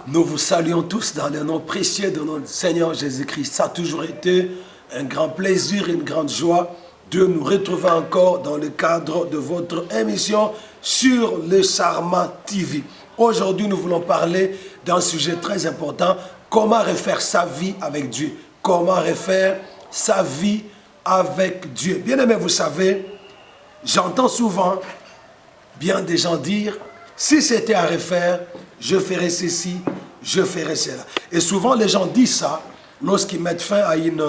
Nous vous saluons tous dans le nom précieux de notre Seigneur Jésus-Christ. Ça a toujours été un grand plaisir et une grande joie de nous retrouver encore dans le cadre de votre émission sur le Charma TV. Aujourd'hui, nous voulons parler d'un sujet très important, comment refaire sa vie avec Dieu. Comment refaire sa vie avec Dieu. Bien aimé, vous savez, j'entends souvent bien des gens dire, si c'était à refaire, je ferais ceci, je ferais cela. Et souvent, les gens disent ça lorsqu'ils mettent fin à une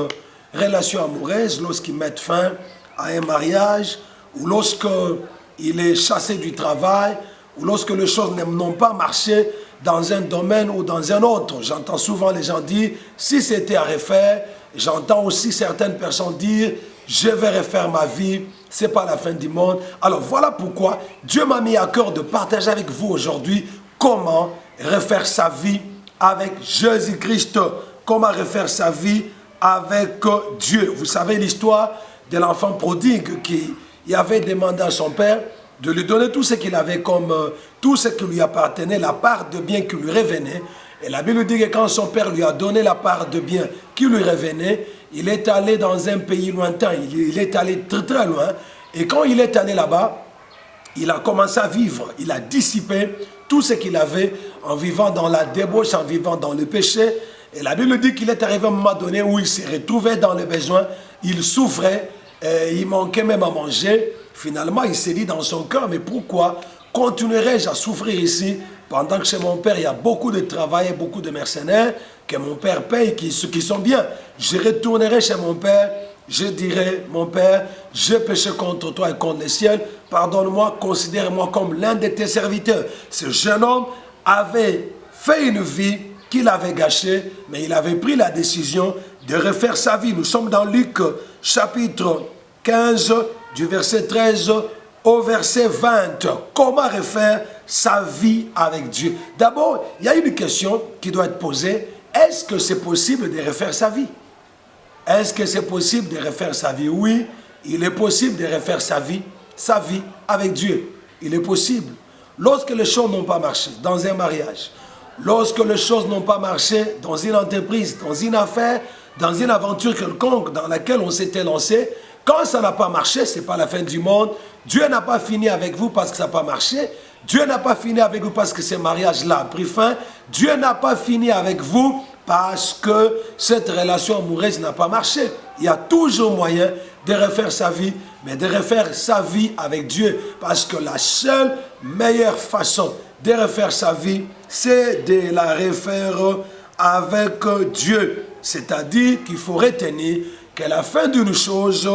relation amoureuse, lorsqu'ils mettent fin à un mariage, ou lorsqu'il est chassé du travail, ou lorsque les choses n'ont pas marché dans un domaine ou dans un autre. J'entends souvent les gens dire, si c'était à refaire, j'entends aussi certaines personnes dire, je vais refaire ma vie, ce n'est pas la fin du monde. Alors voilà pourquoi Dieu m'a mis à cœur de partager avec vous aujourd'hui comment refaire sa vie avec Jésus-Christ, comment refaire sa vie avec Dieu. Vous savez l'histoire de l'enfant prodigue qui avait demandé à son père de lui donner tout ce qu'il avait comme tout ce qui lui appartenait, la part de bien qui lui revenait. Et la Bible dit que quand son père lui a donné la part de bien qui lui revenait, il est allé dans un pays lointain, il est allé très très loin. Et quand il est allé là-bas, il a commencé à vivre, il a dissipé tout ce qu'il avait en vivant dans la débauche, en vivant dans le péché. Et la Bible dit qu'il est arrivé à un moment donné où il s'est retrouvé dans le besoin, il souffrait, il manquait même à manger. Finalement, il s'est dit dans son cœur, mais pourquoi continuerai-je à souffrir ici pendant que chez mon père, il y a beaucoup de travail et beaucoup de mercenaires que mon père paye, qui sont bien. Je retournerai chez mon père, je dirai, mon père, j'ai péché contre toi et contre le ciel, pardonne-moi, considère-moi comme l'un de tes serviteurs. Ce jeune homme avait fait une vie qu'il avait gâchée, mais il avait pris la décision de refaire sa vie. Nous sommes dans Luc chapitre 15, du verset 13 au verset 20. Comment refaire sa vie avec Dieu? D'abord, il y a une question qui doit être posée. Est-ce que c'est possible de refaire sa vie? Est-ce que c'est possible de refaire sa vie? Oui, il est possible de refaire sa vie avec Dieu. Il est possible. Lorsque les choses n'ont pas marché dans un mariage, lorsque les choses n'ont pas marché dans une entreprise, dans une affaire, dans une aventure quelconque dans laquelle on s'était lancé, quand ça n'a pas marché, ce n'est pas la fin du monde. Dieu n'a pas fini avec vous parce que ça n'a pas marché. Dieu n'a pas fini avec vous parce que ce mariage-là a pris fin. Dieu n'a pas fini avec vous parce que cette relation amoureuse n'a pas marché. Il y a toujours moyen de refaire sa vie, mais de refaire sa vie avec Dieu. Parce que la seule meilleure façon de refaire sa vie, c'est de la refaire avec Dieu. C'est-à-dire qu'il faut retenir que la fin d'une chose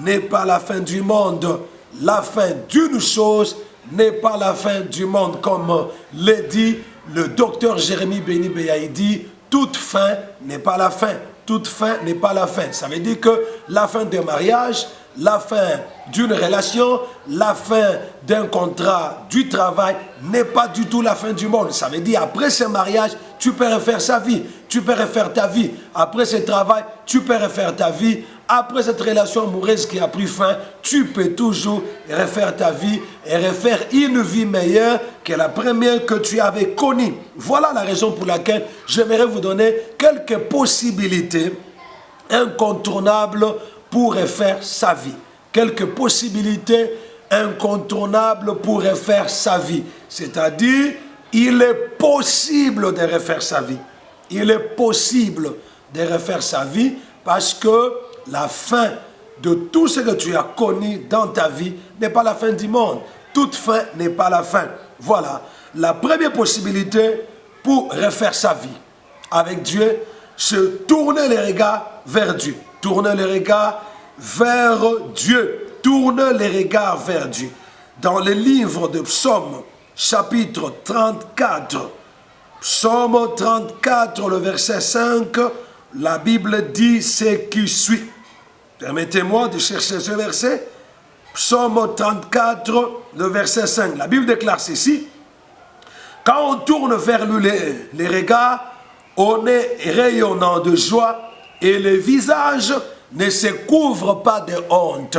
n'est pas la fin du monde. La fin d'une chose n'est pas la fin du monde. Comme le dit le docteur Jérémie Béni Béaïdi, toute fin n'est pas la fin. Toute fin n'est pas la fin. Ça veut dire que la fin d'un mariage, la fin d'une relation, la fin d'un contrat, du travail n'est pas du tout la fin du monde. Ça veut dire après ce mariage, tu peux refaire sa vie, tu peux refaire ta vie. Après ce travail, tu peux refaire ta vie. Après cette relation amoureuse qui a pris fin, tu peux toujours refaire ta vie et refaire une vie meilleure que la première que tu avais connue. Voilà la raison pour laquelle j'aimerais vous donner quelques possibilités incontournables pour refaire sa vie. Quelques possibilités incontournables pour refaire sa vie. C'est-à-dire, il est possible de refaire sa vie. Il est possible de refaire sa vie parce que la fin de tout ce que tu as connu dans ta vie n'est pas la fin du monde. Toute fin n'est pas la fin. Voilà. La première possibilité pour refaire sa vie avec Dieu, c'est tourner les regards vers Dieu. Tourner les regards vers Dieu. Tourner les regards vers Dieu. Dans le livre de Psaume, chapitre 34, Psaume 34, le verset 5, la Bible dit ce qui suit. Permettez-moi de chercher ce verset. Psaume 34, le verset 5. La Bible déclare ceci. Quand on tourne vers lui les regards, on est rayonnant de joie et le visage ne se couvre pas de honte.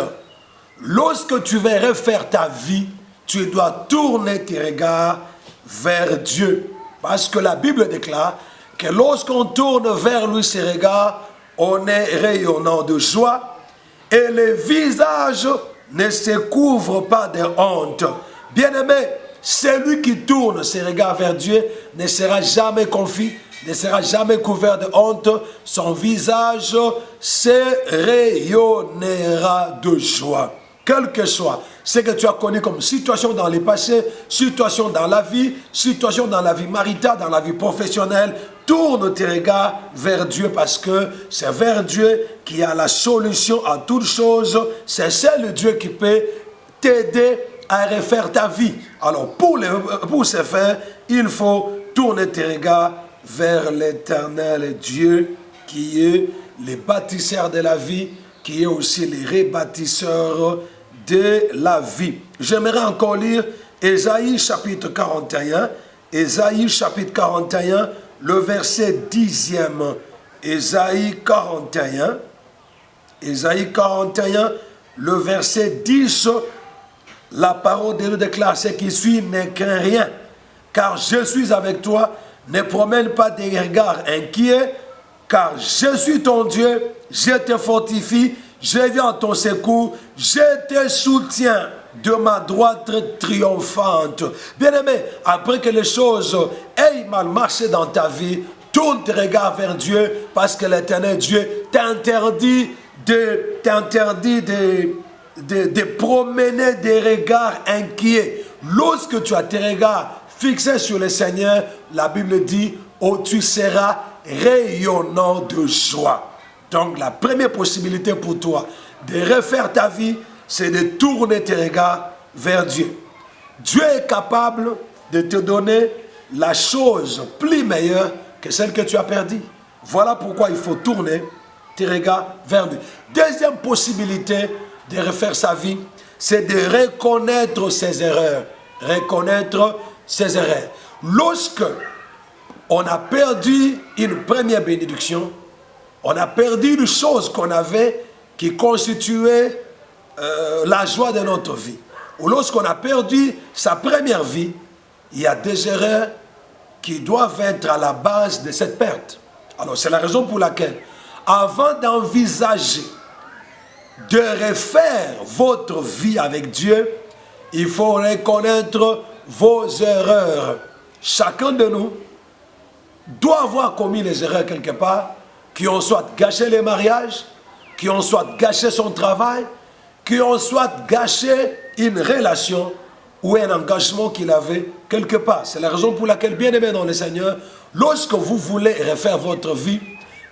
Lorsque tu veux refaire ta vie, tu dois tourner tes regards vers Dieu. Parce que la Bible déclare que lorsqu'on tourne vers lui ses regards, on est rayonnant de joie et le visage ne se couvre pas de honte. Bien-aimé, celui qui tourne ses regards vers Dieu ne sera jamais confus, ne sera jamais couvert de honte. Son visage se rayonnera de joie. Quel que soit ce que tu as connu comme situation dans le passé, situation dans la vie maritale, dans la vie professionnelle, tourne tes regards vers Dieu parce que c'est vers Dieu qui a la solution à toutes choses. C'est seul Dieu qui peut t'aider à refaire ta vie. Alors pour ce faire, il faut tourner tes regards vers l'Éternel Dieu qui est le bâtisseur de la vie, qui est aussi le rebâtisseur de la vie. J'aimerais encore lire Ésaïe chapitre 41, Ésaïe chapitre 41, le verset 10e. Ésaïe 41, le verset 10, la parole de Dieu déclare: ce qui suit ne craint rien, car je suis avec toi, ne promène pas des regards inquiets, car je suis ton Dieu, je te fortifie, je viens à ton secours, je te soutiens de ma droite triomphante. Bien-aimé, après que les choses aient mal marché dans ta vie, tourne tes regards vers Dieu, parce que l'Éternel Dieu t'interdit de promener des regards inquiets. Lorsque tu as tes regards fixés sur le Seigneur, la Bible dit: oh, tu seras rayonnant de joie. Donc la première possibilité pour toi de refaire ta vie, c'est de tourner tes regards vers Dieu. Dieu est capable de te donner la chose plus meilleure que celle que tu as perdue. Voilà pourquoi il faut tourner tes regards vers lui. Deuxième possibilité de refaire sa vie, c'est de reconnaître ses erreurs. Reconnaître ses erreurs. Lorsque on a perdu une première bénédiction, on a perdu une chose qu'on avait qui constituait la joie de notre vie. Ou lorsqu'on a perdu sa première vie, il y a des erreurs qui doivent être à la base de cette perte. Alors c'est la raison pour laquelle, avant d'envisager de refaire votre vie avec Dieu, il faut reconnaître vos erreurs. Chacun de nous doit avoir commis les erreurs quelque part, qui ont soit gâché les mariages, qui ont soit gâché son travail, qui ont soit gâché une relation ou un engagement qu'il avait quelque part. C'est la raison pour laquelle, bien-aimés dans le Seigneur, lorsque vous voulez refaire votre vie,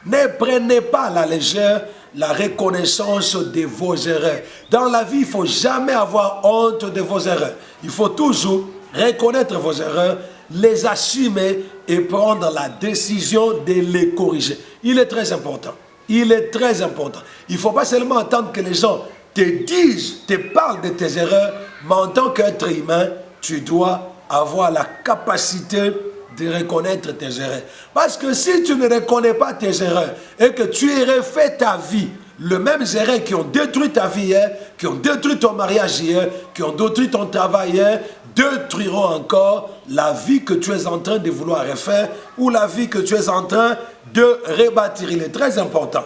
ne prenez pas à la légère la reconnaissance de vos erreurs. Dans la vie, il ne faut jamais avoir honte de vos erreurs. Il faut toujours reconnaître vos erreurs, les assumer et prendre la décision de les corriger. Il est très important. Il est très important. Il ne faut pas seulement attendre que les gens te disent, te parlent de tes erreurs, mais en tant qu'être humain, tu dois avoir la capacité de reconnaître tes erreurs. Parce que si tu ne reconnais pas tes erreurs et que tu refais ta vie, les mêmes erreurs qui ont détruit ta vie hier, qui ont détruit ton mariage hier, qui ont détruit ton travail hier, détruiront encore la vie que tu es en train de vouloir refaire ou la vie que tu es en train de rebâtir. Il est très important.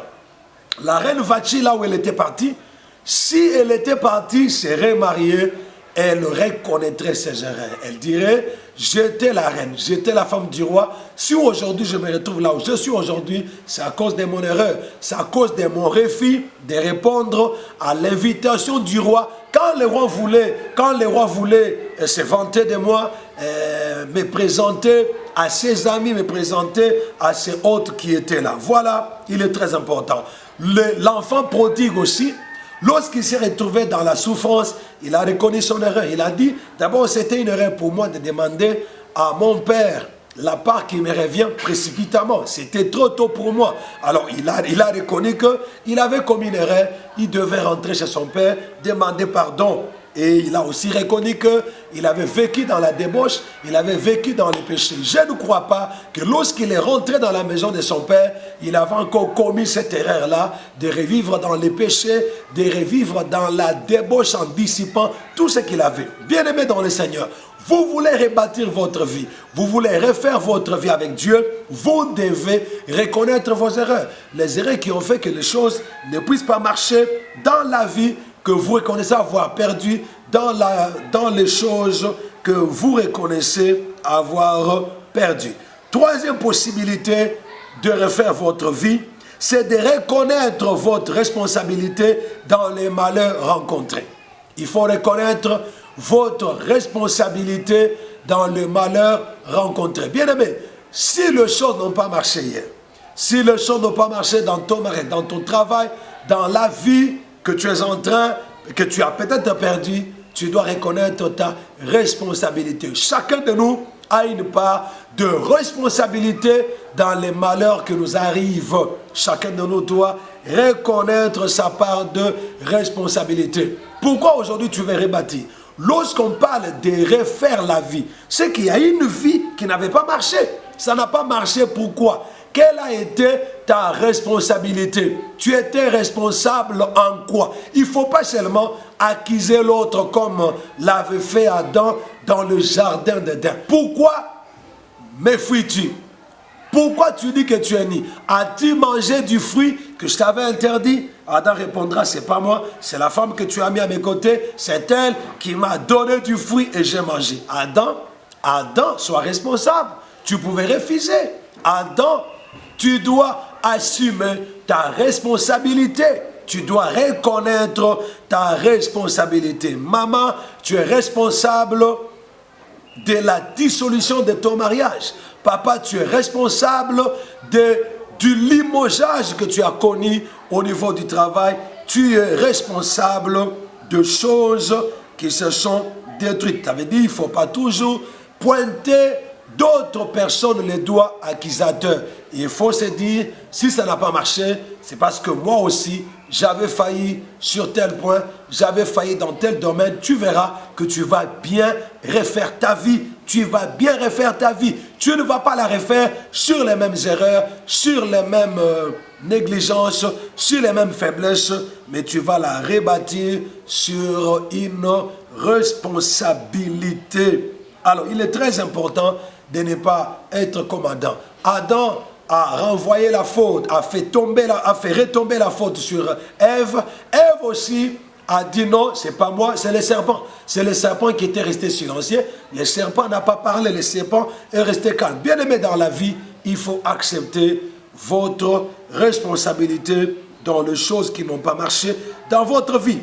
La reine Vachi, là où elle était partie, si elle était partie se remarier, elle reconnaîtrait ses erreurs. Elle dirait: j'étais la reine, j'étais la femme du roi. Si aujourd'hui je me retrouve là où je suis aujourd'hui, c'est à cause de mon erreur. C'est à cause de mon refus de répondre à l'invitation du roi. Quand le roi voulait se vanter de moi, me présenter à ses amis, me présenter à ses hôtes qui étaient là. Voilà, il est très important. L'enfant prodigue aussi, lorsqu'il s'est retrouvé dans la souffrance, il a reconnu son erreur. Il a dit: d'abord, c'était une erreur pour moi de demander à mon père la part qui me revient précipitamment. C'était trop tôt pour moi. Alors, il a reconnu qu'il avait commis une erreur. Il devait rentrer chez son père, demander pardon. Et il a aussi reconnu qu'il avait vécu dans la débauche, il avait vécu dans les péchés. Je ne crois pas que lorsqu'il est rentré dans la maison de son père, il avait encore commis cette erreur-là, de revivre dans les péchés, de revivre dans la débauche en dissipant tout ce qu'il avait. Bien-aimé dans le Seigneur, Vous voulez rebâtir votre vie, vous voulez refaire votre vie avec Dieu, vous devez reconnaître vos erreurs. Les erreurs qui ont fait que les choses ne puissent pas marcher dans la vie que vous reconnaissez avoir perdu, dans les choses que vous reconnaissez avoir perdu. Troisième possibilité de refaire votre vie, c'est de reconnaître votre responsabilité dans les malheurs rencontrés. Il faut reconnaître votre responsabilité dans le malheur rencontré. Bien-aimé, si les choses n'ont pas marché hier, si les choses n'ont pas marché dans ton mari, dans ton travail, dans la vie que tu es en train, que tu as peut-être perdu, tu dois reconnaître ta responsabilité. Chacun de nous a une part de responsabilité dans les malheurs qui nous arrivent. Chacun de nous doit reconnaître sa part de responsabilité. Pourquoi aujourd'hui tu veux rebâtir? Lorsqu'on parle de refaire la vie, c'est qu'il y a une vie qui n'avait pas marché. Ça n'a pas marché, pourquoi? Quelle a été ta responsabilité? Tu étais responsable en quoi? Il ne faut pas seulement accuser l'autre comme l'avait fait Adam dans le jardin d'Éden. Pourquoi me fuis-tu? Pourquoi tu dis que tu es né? As-tu mangé du fruit que je t'avais interdit? Adam répondra, c'est pas moi, c'est la femme que tu as mis à mes côtés, c'est elle qui m'a donné du fruit et j'ai mangé. Adam, sois responsable. Tu pouvais refuser. Adam, tu dois assumer ta responsabilité. Tu dois reconnaître ta responsabilité. Maman, tu es responsable de la dissolution de ton mariage. Papa, tu es responsable du limogeage que tu as connu au niveau du travail. Tu es responsable de choses qui se sont détruites. Ça veut dire qu'il ne faut pas toujours pointer d'autres personnes les doigts accusateurs. Il faut se dire, si ça n'a pas marché, c'est parce que moi aussi, j'avais failli sur tel point, j'avais failli dans tel domaine. Tu verras que tu vas bien refaire ta vie. Tu vas bien refaire ta vie. Tu ne vas pas la refaire sur les mêmes erreurs, sur les mêmes négligences, sur les mêmes faiblesses, mais tu vas la rebâtir sur une responsabilité. Alors, il est très important de ne pas être comme Adam. Adam a renvoyé la faute, a fait retomber la faute sur Ève. Ève aussi a dit non, c'est pas moi, c'est le serpent. C'est le serpent qui était resté silencieux. Le serpent n'a pas parlé, le serpent est resté calme. Bien aimé, dans la vie, il faut accepter votre responsabilité dans les choses qui n'ont pas marché dans votre vie.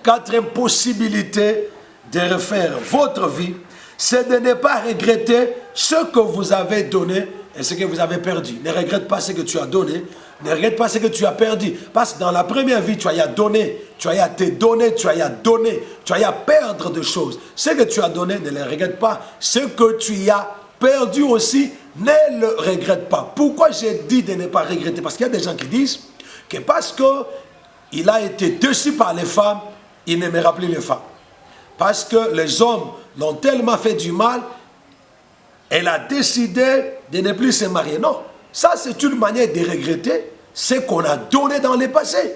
Quatrième possibilité de refaire votre vie, c'est de ne pas regretter ce que vous avez donné et ce que vous avez perdu. Ne regrette pas ce que tu as donné, ne regrette pas ce que tu as perdu. Parce que dans la première vie, tu as donné, tu as te donner, tu as donné, tu as perdre des choses. Ce que tu as donné, ne le regrette pas. Ce que tu as perdu aussi, ne le regrette pas. Pourquoi j'ai dit de ne pas regretter? Parce qu'il y a des gens qui disent que parce qu'il a été déçu par les femmes, il n'aimera plus les femmes. Parce que les hommes l'ont tellement fait du mal, elle a décidé de ne plus se marier. Non, ça c'est une manière de regretter ce qu'on a donné dans le passé.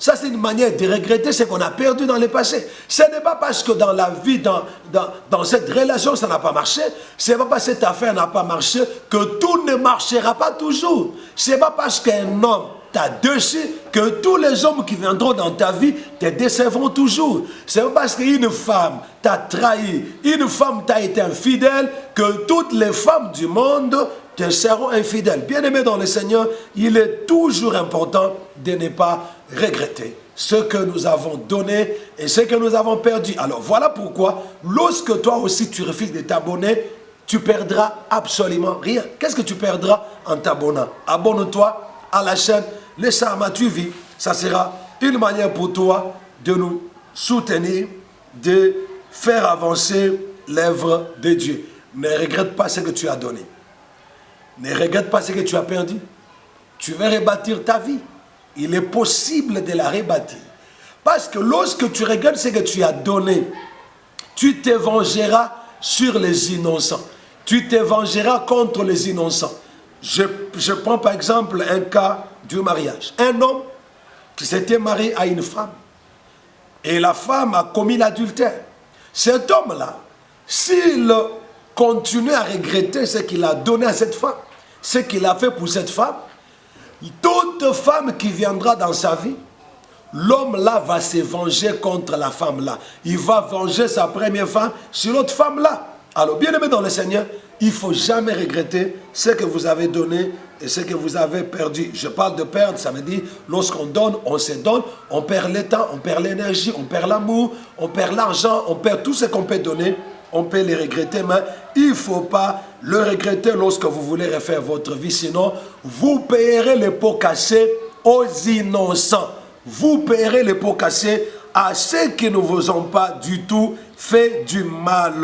Ça c'est une manière de regretter ce qu'on a perdu dans le passé. Ce n'est pas parce que dans la vie, dans cette relation, ça n'a pas marché. Ce n'est pas parce que cette affaire n'a pas marché que tout ne marchera pas toujours. Ce n'est pas parce qu'un homme t'a déçu que tous les hommes qui viendront dans ta vie te décevront toujours. C'est pas parce qu'une femme t'a trahi, une femme t'a été infidèle, que toutes les femmes du monde te seront infidèles. Bien-aimés dans le Seigneur, il est toujours important de ne pas regretter ce que nous avons donné et ce que nous avons perdu. Alors voilà pourquoi, lorsque toi aussi tu refuses de t'abonner, tu perdras absolument rien. Qu'est-ce que tu perdras en t'abonnant? Abonne-toi à la chaîne Les Sarmatu Vie. Ça sera une manière pour toi de nous soutenir, de faire avancer l'œuvre de Dieu. Ne regrette pas ce que tu as donné. Ne regrette pas ce que tu as perdu. Tu veux rebâtir ta vie. Il est possible de la rebâtir. Parce que lorsque tu regrettes ce que tu as donné, tu te vengeras sur les innocents. Tu te vengeras contre les innocents. Je prends par exemple un cas du mariage. Un homme qui s'était marié à une femme. Et la femme a commis l'adultère. Cet homme-là, s'il continue à regretter ce qu'il a donné à cette femme, ce qu'il a fait pour cette femme, toute femme qui viendra dans sa vie, l'homme-là va se venger contre la femme-là. Il va venger sa première femme sur l'autre femme-là. Alors, bien-aimé dans le Seigneur, il ne faut jamais regretter ce que vous avez donné et ce que vous avez perdu. Je parle de perdre, ça veut dire, lorsqu'on donne, on se donne, on perd le temps, on perd l'énergie, on perd l'amour, on perd l'argent, on perd tout ce qu'on peut donner. On peut les regretter, mais il ne faut pas le regretter lorsque vous voulez refaire votre vie. Sinon, vous payerez les pots cassés aux innocents. Vous payerez les pots cassés à ceux qui ne vous ont pas du tout fait du mal.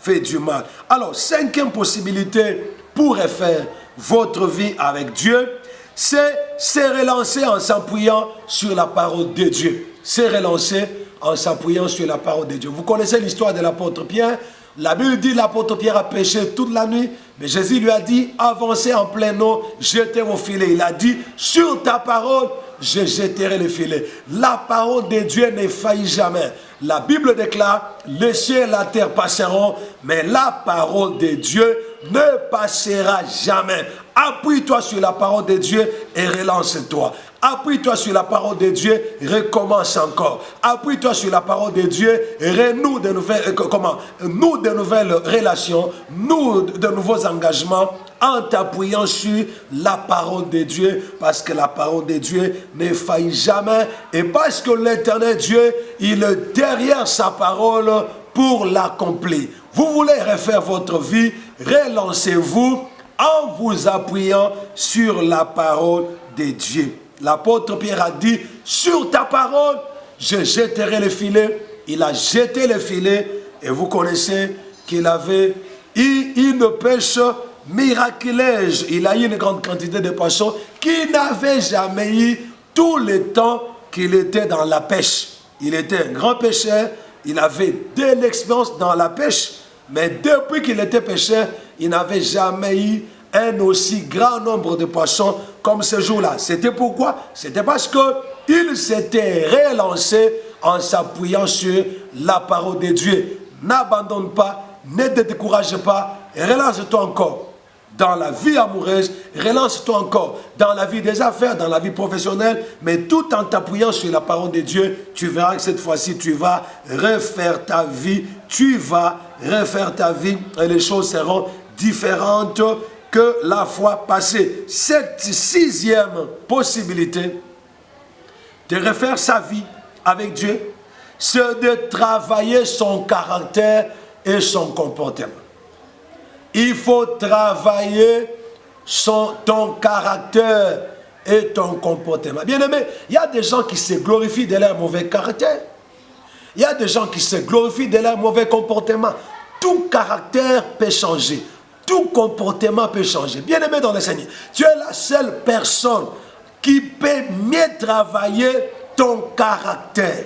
Fait du mal. Alors, cinquième possibilité pour refaire votre vie avec Dieu, c'est se relancer en s'appuyant sur la parole de Dieu. Se relancer en s'appuyant sur la parole de Dieu. Vous connaissez l'histoire de l'apôtre Pierre. La Bible dit l'apôtre Pierre a péché toute la nuit, mais Jésus lui a dit, avancez en pleine eau, jetez vos filets. Il a dit, sur ta parole, je jetterai les filets. La parole de Dieu ne faillit jamais. La Bible déclare, les cieux et la terre passeront, mais la parole de Dieu ne passera jamais. Appuie-toi sur la parole de Dieu et relance-toi. Appuie-toi sur la parole de Dieu, recommence encore. Appuie-toi sur la parole de Dieu, renoue de nouvelles, noue de nouvelles relations, noue de nouveaux engagements en t'appuyant sur la parole de Dieu, parce que la parole de Dieu ne faillit jamais et parce que l'Éternel Dieu, il est derrière sa parole pour l'accomplir. Vous voulez refaire votre vie, relancez-vous en vous appuyant sur la parole de Dieu. L'apôtre Pierre a dit, sur ta parole, je jetterai le filet. Il a jeté le filet et vous connaissez qu'il avait eu une pêche miraculeuse. Il a eu une grande quantité de poissons qu'il n'avait jamais eu tout le temps qu'il était dans la pêche. Il était un grand pêcheur, il avait de l'expérience dans la pêche, mais depuis qu'il était pêcheur, il n'avait jamais eu un aussi grand nombre de poissons comme ce jour-là. C'était pourquoi? C'était parce qu'il s'était relancé en s'appuyant sur la parole de Dieu. N'abandonne pas, ne te décourage pas, relance-toi encore dans la vie amoureuse, relance-toi encore dans la vie des affaires, dans la vie professionnelle, mais tout en t'appuyant sur la parole de Dieu, tu verras que cette fois-ci, tu vas refaire ta vie, et les choses seront différentes que la fois passée. Cette sixième possibilité de refaire sa vie avec Dieu, c'est de travailler son caractère et son comportement. Il faut travailler ton caractère et ton comportement. Bien aimé, il y a des gens qui se glorifient de leur mauvais caractère. Il y a des gens qui se glorifient de leur mauvais comportement. Tout caractère peut changer. Tout comportement peut changer. Bien aimé dans le Seigneur, tu es la seule personne qui peut mieux travailler ton caractère.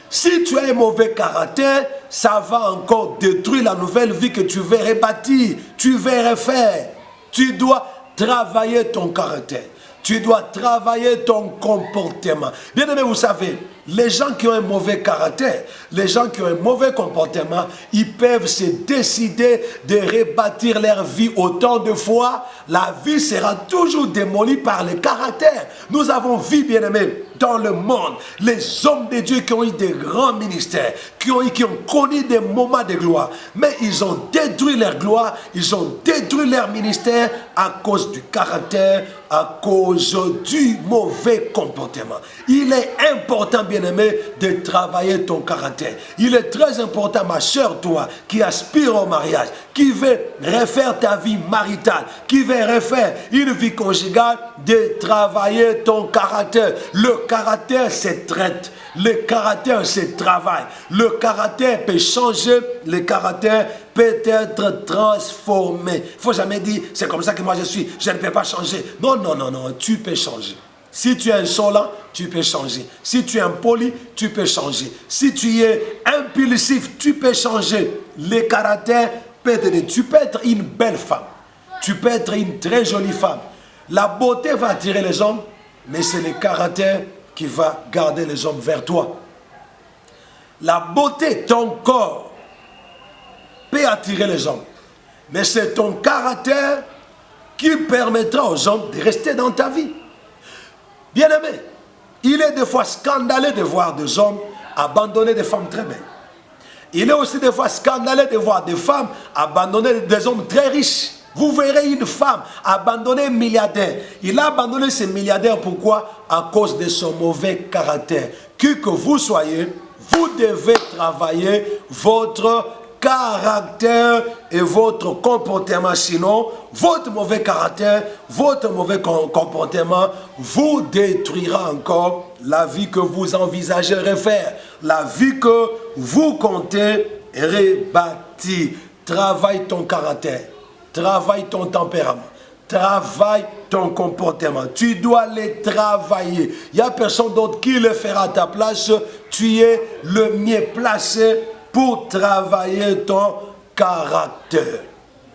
Si tu as un mauvais caractère, ça va encore détruire la nouvelle vie que tu veux rebâtir, tu veux refaire. Tu dois travailler ton caractère. Tu dois travailler ton comportement. Bien aimé, vous savez, les gens qui ont un mauvais caractère, les gens qui ont un mauvais comportement, ils peuvent se décider de rebâtir leur vie autant de fois. La vie sera toujours démolie par le caractère. Nous avons vu, bien aimé, dans le monde, les hommes de Dieu qui ont eu des grands ministères, qui ont connu des moments de gloire, mais ils ont détruit leur gloire, ils ont détruit leur ministère à cause du caractère, à cause du mauvais comportement. Il est important, bien-aimé, de travailler ton caractère. Il est très important, ma chère, toi, qui aspire au mariage, qui veut refaire ta vie maritale, qui veut refaire une vie conjugale, de travailler ton caractère. Le caractère se traite. Le caractère se travaille. Le caractère peut changer. Le caractère peut être transformé. Il ne faut jamais dire, c'est comme ça que moi je suis, je ne peux pas changer. Non, non, non, non, tu peux changer. Si tu es insolent, tu peux changer. Si tu es impoli, tu peux changer. Si tu es impulsif, tu peux changer. Le caractère peut être, tu peux être une belle femme. Tu peux être une très jolie femme. La beauté va attirer les hommes, mais c'est le caractère qui va garder les hommes vers toi. La beauté, ton corps, peut attirer les hommes. Mais c'est ton caractère qui permettra aux hommes de rester dans ta vie. Bien-aimé, il est des fois scandaleux de voir des hommes abandonner des femmes très belles. Il est aussi des fois scandaleux de voir des femmes abandonner des hommes très riches. Vous verrez une femme abandonner un milliardaire. Il a abandonné ce milliardaire, pourquoi? À cause de son mauvais caractère. Qui que vous soyez, vous devez travailler votre caractère et votre comportement. Sinon, votre mauvais caractère, votre mauvais comportement vous détruira encore la vie que vous envisagez refaire, la vie que vous comptez rebâtir. Travaille ton caractère, travaille ton tempérament, travaille ton comportement. Tu dois les travailler. Il n'y a personne d'autre qui le fera à ta place. Tu es le mieux placé pour travailler ton caractère.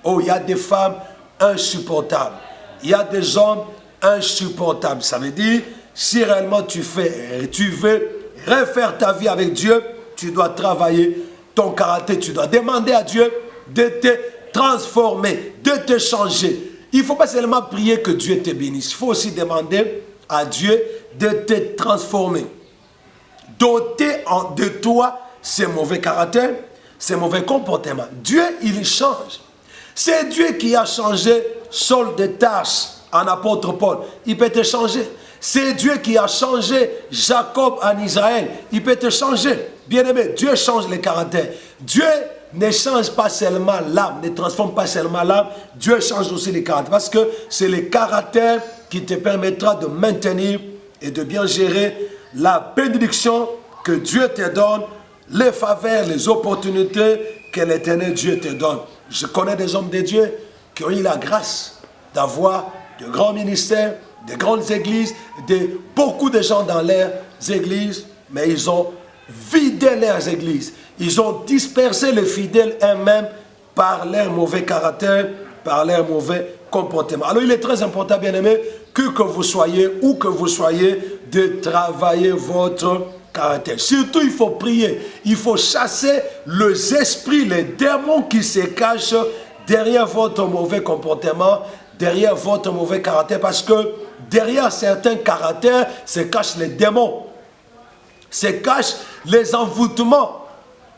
Oh, il y a des femmes insupportables. Il y a des hommes insupportables. Ça veut dire, si réellement tu veux refaire ta vie avec Dieu, tu dois travailler ton caractère. Tu dois demander à Dieu de te transformer, de te changer. Il ne faut pas seulement prier que Dieu te bénisse. Il faut aussi demander à Dieu de te transformer. Doter de toi ces mauvais caractères, ces mauvais comportements. Dieu, il change. C'est Dieu qui a changé Saul de Tarse en apôtre Paul. Il peut te changer. C'est Dieu qui a changé Jacob en Israël. Il peut te changer. Bien-aimé, Dieu change les caractères. Dieu ne change pas seulement l'âme, ne transforme pas seulement l'âme. Dieu change aussi les caractères. Parce que c'est le caractère qui te permettra de maintenir et de bien gérer la bénédiction que Dieu te donne, les faveurs, les opportunités que l'Éternel Dieu te donne. Je connais des hommes de Dieu qui ont eu la grâce d'avoir de grands ministères, de grandes églises, beaucoup de gens dans leurs églises, mais ils ont vidé leurs églises. Ils ont dispersé les fidèles eux-mêmes par leur mauvais caractère, par leur mauvais comportement. Alors il est très important, bien-aimé, que vous soyez, où que vous soyez, de travailler votre caractère. Surtout, il faut prier. Il faut chasser les esprits, les démons qui se cachent derrière votre mauvais comportement, derrière votre mauvais caractère. Parce que derrière certains caractères se cachent les démons, se cachent les envoûtements,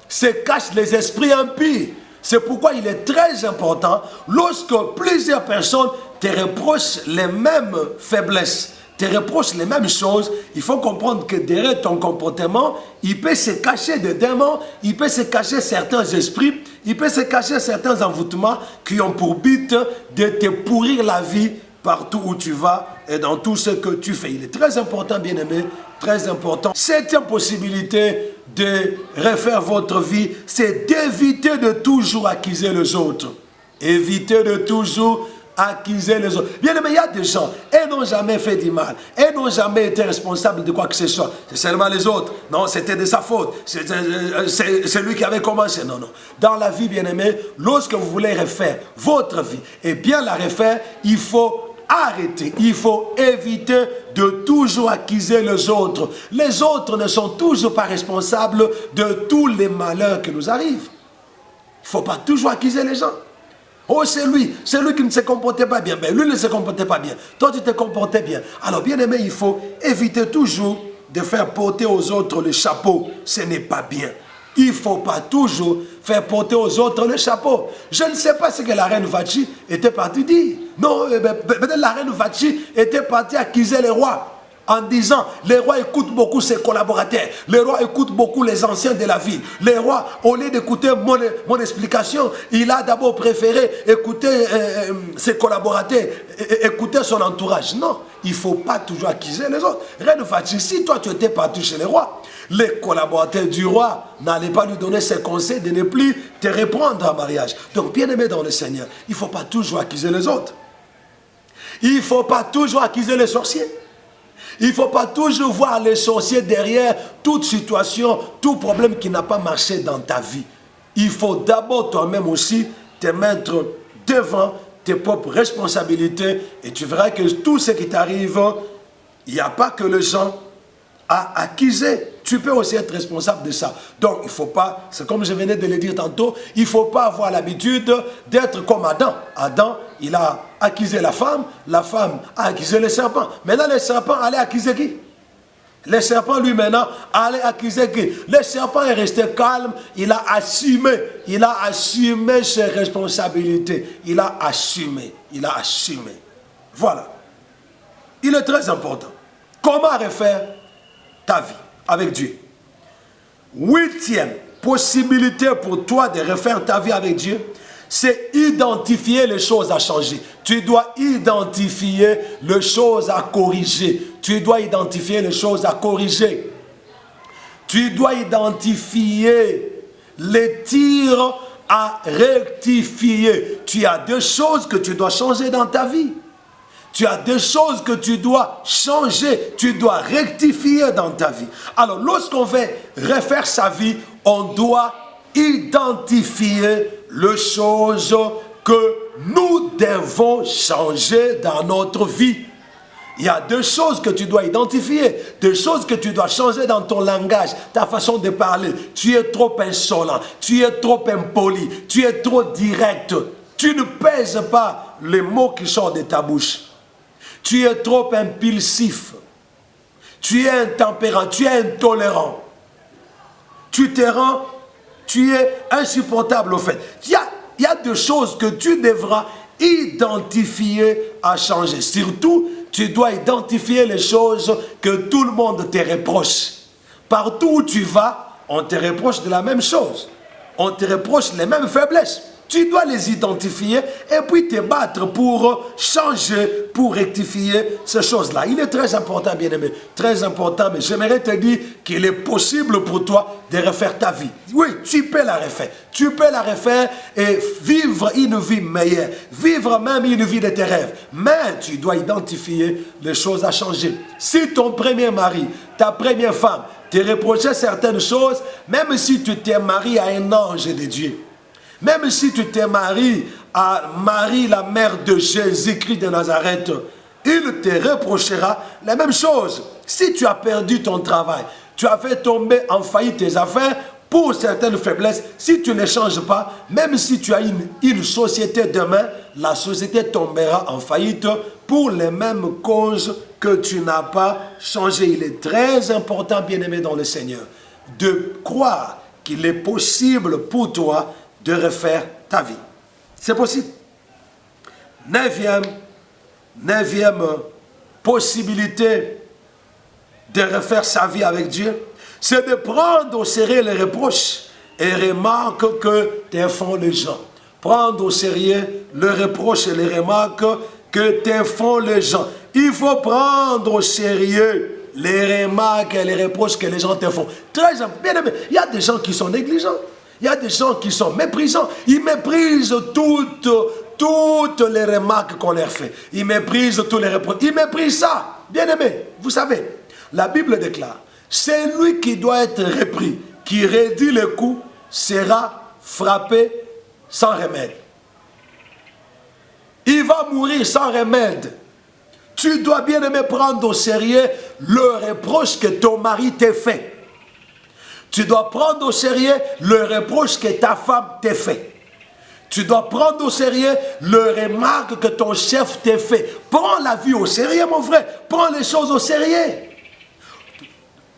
se cachent les esprits impies. C'est pourquoi il est très important, lorsque plusieurs personnes te reprochent les mêmes faiblesses, te reprochent les mêmes choses, il faut comprendre que derrière ton comportement, il peut se cacher des démons, il peut se cacher certains esprits, il peut se cacher certains envoûtements qui ont pour but de te pourrir la vie partout où tu vas et dans tout ce que tu fais. Il est très important, bien-aimé, très important. Septième possibilité de refaire votre vie, c'est d'éviter de toujours accuser les autres. Éviter de toujours accuser les autres. Bien aimé, il y a des gens, ils n'ont jamais fait du mal, ils n'ont jamais été responsables de quoi que ce soit. C'est seulement les autres. Non, c'était de sa faute. C'est lui qui avait commencé. Non, non. Dans la vie, bien aimé, lorsque vous voulez refaire votre vie et bien la refaire, il faut arrêter. Il faut éviter de toujours accuser les autres. Les autres ne sont toujours pas responsables de tous les malheurs qui nous arrivent. Il ne faut pas toujours accuser les gens. Oh, c'est lui qui ne se comportait pas bien. Ben, lui ne se comportait pas bien. Toi, tu te comportais bien. Alors, bien aimé, il faut éviter toujours de faire porter aux autres le chapeau. Ce n'est pas bien. Il ne faut pas toujours faire porter aux autres le chapeau. Je ne sais pas ce que la reine Vachi était partie dire. Non, peut-être la reine Vachi était partie accuser les rois en disant, les rois écoutent beaucoup ses collaborateurs, les rois écoutent beaucoup les anciens de la ville. Les rois, au lieu d'écouter mon explication, il a d'abord préféré écouter ses collaborateurs, écouter son entourage. Non, il ne faut pas toujours accuser les autres. Reine Vachi, si toi tu étais parti chez les rois, les collaborateurs du roi n'allaient pas lui donner ses conseils de ne plus te reprendre en mariage. Donc, bien aimé dans le Seigneur, il ne faut pas toujours accuser les autres. Il ne faut pas toujours accuser les sorciers. Il ne faut pas toujours voir les sorciers derrière toute situation, tout problème qui n'a pas marché dans ta vie. Il faut d'abord toi-même aussi te mettre devant tes propres responsabilités et tu verras que tout ce qui t'arrive, il n'y a pas que les gens à accuser. tu peux aussi être responsable de ça. Donc, il ne faut pas, c'est comme je venais de le dire tantôt, il ne faut pas avoir l'habitude d'être comme Adam. Adam, il a accusé la femme a accusé le serpent. Maintenant, le serpent allait accuser qui? Le serpent, lui, maintenant, allait accuser qui? Le serpent est resté calme, il a assumé ses responsabilités. Il a assumé. Voilà. Il est très important. Comment refaire ta vie avec Dieu? 8e possibilité pour toi de refaire ta vie avec Dieu, c'est identifier les choses à changer. Tu dois identifier les choses à corriger. Tu dois identifier les choses à corriger. Tu dois identifier les tirs à rectifier. Tu as deux choses que tu dois changer dans ta vie. Tu as des choses que tu dois changer, tu dois rectifier dans ta vie. Alors, lorsqu'on veut refaire sa vie, on doit identifier les choses que nous devons changer dans notre vie. Il y a deux choses que tu dois identifier, des choses que tu dois changer dans ton langage, ta façon de parler. Tu es trop insolent, tu es trop impoli, tu es trop direct. Tu ne pèses pas les mots qui sortent de ta bouche. Tu es trop impulsif. Tu es intempérant, tu es intolérant. Tu es insupportable au fait. Il y a des choses que tu devras identifier à changer. Surtout, tu dois identifier les choses que tout le monde te reproche. Partout où tu vas, on te reproche de la même chose. On te reproche les mêmes faiblesses. Tu dois les identifier et puis te battre pour changer, pour rectifier ces choses-là. Il est très important, bien-aimé, très important, mais j'aimerais te dire qu'il est possible pour toi de refaire ta vie. Oui, tu peux la refaire. Tu peux la refaire et vivre une vie meilleure, vivre même une vie de tes rêves. Mais tu dois identifier les choses à changer. Si ton premier mari, ta première femme, te reprochait certaines choses, même si tu t'es marié à un ange de Dieu, même si tu t'es marié à Marie, la mère de Jésus-Christ de Nazareth, il te reprochera la même chose. Si tu as perdu ton travail, tu as fait tomber en faillite tes affaires pour certaines faiblesses, si tu ne changes pas, même si tu as une société demain, la société tombera en faillite pour les mêmes causes que tu n'as pas changé. Il est très important, bien-aimé dans le Seigneur, de croire qu'il est possible pour toi de refaire ta vie. C'est possible. Neuvième possibilité de refaire sa vie avec Dieu, c'est de prendre au sérieux les reproches et remarques que te font les gens. Prendre au sérieux les reproches et les remarques que te font les gens. Il faut prendre au sérieux les remarques et les reproches que les gens te font. Très bien, il y a des gens qui sont négligents. Il y a des gens qui sont méprisants. Ils méprisent toutes les remarques qu'on leur fait. Ils méprisent tous les reproches. Ils méprisent ça. Bien aimé, vous savez, la Bible déclare, c'est lui qui doit être repris, qui rédit le coup, sera frappé sans remède. Il va mourir sans remède. Tu dois bien aimé prendre au sérieux le reproche que ton mari t'a fait. Tu dois prendre au sérieux le reproche que ta femme t'a fait. Tu dois prendre au sérieux le remarque que ton chef t'a fait. Prends la vie au sérieux, mon frère. Prends les choses au sérieux.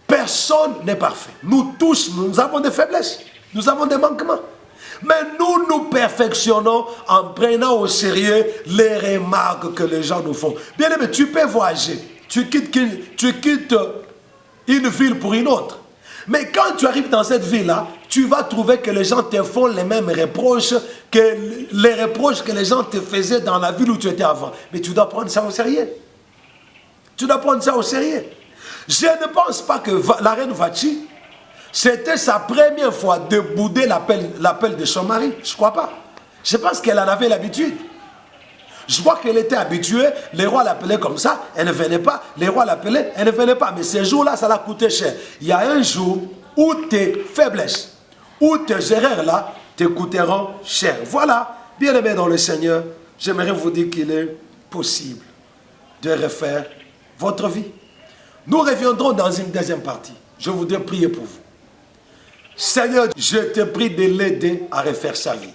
Personne n'est parfait. Nous tous, nous avons des faiblesses. Nous avons des manquements. Mais nous nous perfectionnons en prenant au sérieux les remarques que les gens nous font. Bien aimé, tu peux voyager. Tu quittes une ville pour une autre. Mais quand tu arrives dans cette ville-là, tu vas trouver que les gens te font les mêmes reproches que les reproches que les gens te faisaient dans la ville où tu étais avant. Mais tu dois prendre ça au sérieux. Tu dois prendre ça au sérieux. Je ne pense pas que la reine Vachi, c'était sa première fois de bouder l'appel de son mari. Je ne crois pas. Je pense qu'elle en avait l'habitude. Je vois qu'elle était habituée, les rois l'appelaient comme ça, elle ne venait pas, les rois l'appelaient, elle ne venait pas. Mais ces jours-là, ça l'a coûté cher. Il y a un jour où tes faiblesses, où tes erreurs-là te coûteront cher. Voilà, bien aimé dans le Seigneur, j'aimerais vous dire qu'il est possible de refaire votre vie. Nous reviendrons dans une deuxième partie je voudrais prier pour vous. Seigneur, je te prie de l'aider à refaire sa vie.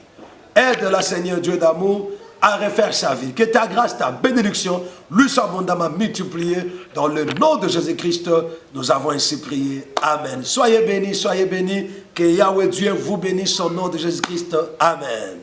Aide-la, Seigneur Dieu d'amour, à refaire sa vie. Que ta grâce, ta bénédiction lui soit abondamment multipliée. Dans le nom de Jésus-Christ, nous avons ainsi prié. Amen. Soyez bénis, soyez bénis. Que Yahweh Dieu vous bénisse au nom de Jésus-Christ. Amen.